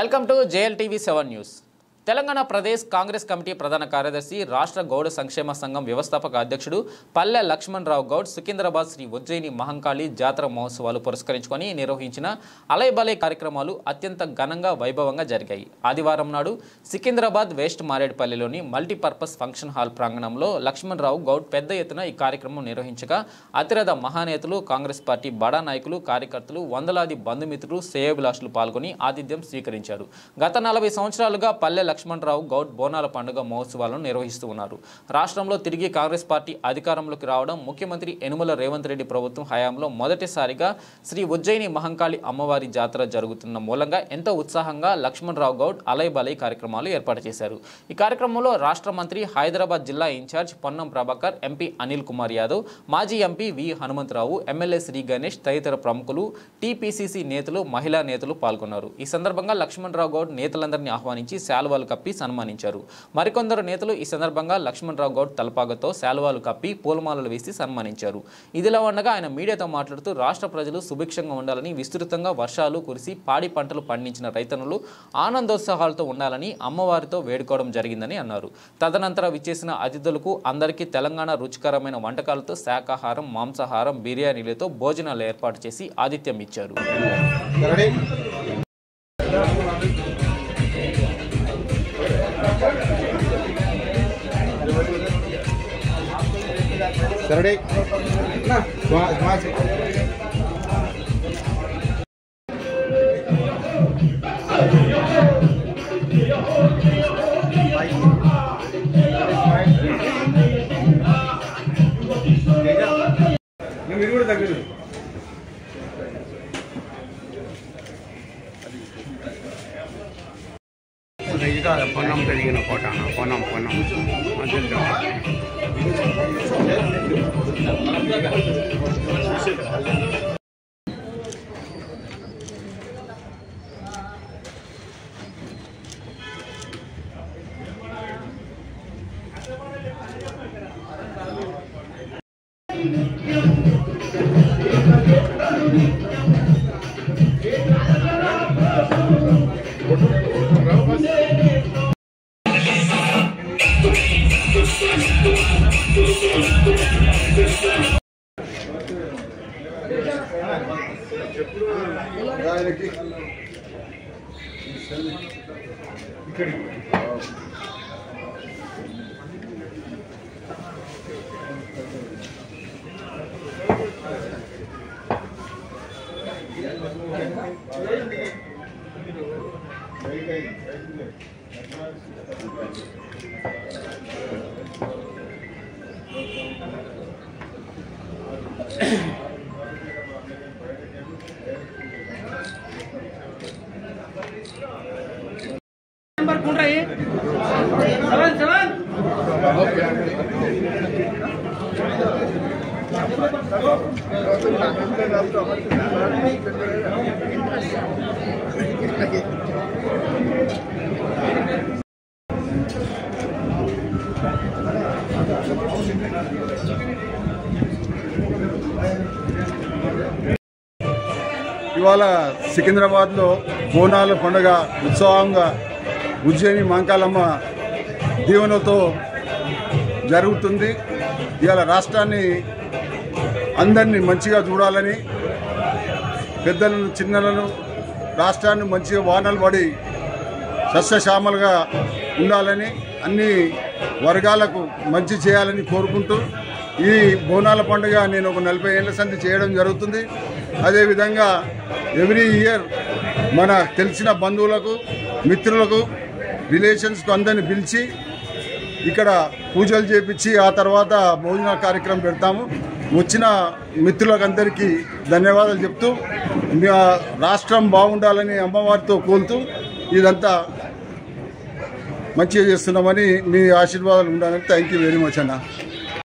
Welcome to JLTV7 news. Telangana Pradesh Congress committee ప్రధాన కార్యదర్శి రాష్ట్ర గౌడ సంక్షేమ సంఘం వ్యవస్థాపక అధ్యక్షుడు పల్లె లక్ష్మణరావు గౌడ్ సికింద్రాబాద్ శ్రీ ఉజ్జయిని మహంకాళి జాతర మహోత్సవాలు పురస్కరించుకొని నిర్వహించిన అలైబలై కార్యక్రమాలు అత్యంత ఘనంగా వైభవంగా జరిగాయి. ఆదివారం నాడు సికింద్రాబాద్ వెస్ట్ మారేడుపల్లిలోని మల్టీపర్పస్ ఫంక్షన్ హాల్ ప్రాంగణంలో లక్ష్మణరావు గౌడ్ పెద్ద ఎత్తున ఈ కార్యక్రమం నిర్వహించగా అతిరథ మహానేతలు, కాంగ్రెస్ పార్టీ బడా నాయకులు, కార్యకర్తలు, వందలాది బంధుమిత్రులు, శ్రేయోభిలాషులు పాల్గొని ఆతిథ్యం స్వీకరించారు. గత 40 సంవత్సరాలుగా పల్లె లక్ష్మణరావు గౌడ్ బోనాల పండుగ మహోత్సవాలను నిర్వహిస్తూ ఉన్నారు. రాష్ట్రంలో తిరిగి కాంగ్రెస్ పార్టీ అధికారంలోకి రావడం, ముఖ్యమంత్రి యనుమల రేవంత్ రెడ్డి ప్రభుత్వం హయాంలో మొదటిసారిగా శ్రీ ఉజ్జయిని మహంకాళి అమ్మవారి జాతర జరుగుతున్న మూలంగా ఎంతో ఉత్సాహంగా లక్ష్మణరావు గౌడ్ అలైబలై కార్యక్రమాలు ఏర్పాటు చేశారు. ఈ కార్యక్రమంలో రాష్ట్ర మంత్రి, హైదరాబాద్ జిల్లా ఇన్ఛార్జ్ పొన్నం ప్రభాకర్, ఎంపీ అనిల్ కుమార్ యాదవ్, మాజీ MP V Hanumantharao, MLA Sri Ganesh తదితర ప్రముఖులు, టీపీసీసీ నేతలు, మహిళా నేతలు పాల్గొన్నారు. ఈ సందర్భంగా లక్ష్మణరావు గౌడ్ నేతలందరినీ ఆహ్వానించి శాలువాలు కప్పి సన్మానించారు. మరికొందరు నేతలు ఈ సందర్భంగా లక్ష్మణరావు గౌడ్ తలపాగతో శాలువాలు కప్పి పూలమాలలు వేసి సన్మానించారు. ఇదిలా ఉండగా ఆయన మీడియాతో మాట్లాడుతూ రాష్ట్ర ప్రజలు సుభిక్షంగా ఉండాలని, విస్తృతంగా వర్షాలు కురిసి పాడి పంటలు పండించిన రైతన్నులు ఆనందోత్సాహాలతో ఉండాలని అమ్మవారితో వేడుకోవడం జరిగిందని అన్నారు. తదనంతరం విచ్చేసిన అతిథులకు అందరికీ తెలంగాణ రుచికరమైన వంటకాలతో శాకాహారం, మాంసాహారం, బిర్యానీలతో భోజనాలు ఏర్పాటు చేసి ఆతిథ్యం ఇచ్చారు. పొన్నం పెరిగిన కోటాను పొన్నం ఇవాళ సికింద్రాబాద్లో బోనాల పండుగ ఉత్సవంగా ఉజ్జయిని మహంకాళమ్మ దీవెనతో జరుగుతుంది. ఇవాళ రాష్ట్రాన్ని అందరినీ మంచిగా చూడాలని, పెద్దలను, చిన్నలను, రాష్ట్రాన్ని మంచిగా వానలు పడి సస్యశ్యామలుగా ఉండాలని, అన్ని వర్గాలకు మంచి చేయాలని కోరుకుంటూ ఈ బోనాల పండుగ నేను ఒక 40 ఏళ్ల సంధి చేయడం జరుగుతుంది. అదేవిధంగా ఎవ్రీ ఇయర్ మన తెలిసిన బంధువులకు, మిత్రులకు, రిలేషన్స్కు అందరిని పిలిచి ఇక్కడ పూజలు చేపించి ఆ తర్వాత భోజన కార్యక్రమం పెడతాము. వచ్చిన మిత్రులకు అందరికీ ధన్యవాదాలు చెప్తూ రాష్ట్రం బాగుండాలని అమ్మవారితో కోరుతూ ఇదంతా మంచిగా చేస్తున్నామని మీ ఆశీర్వాదాలు ఉండాలని. థ్యాంక్ యూ వెరీ మచ్ అన్న.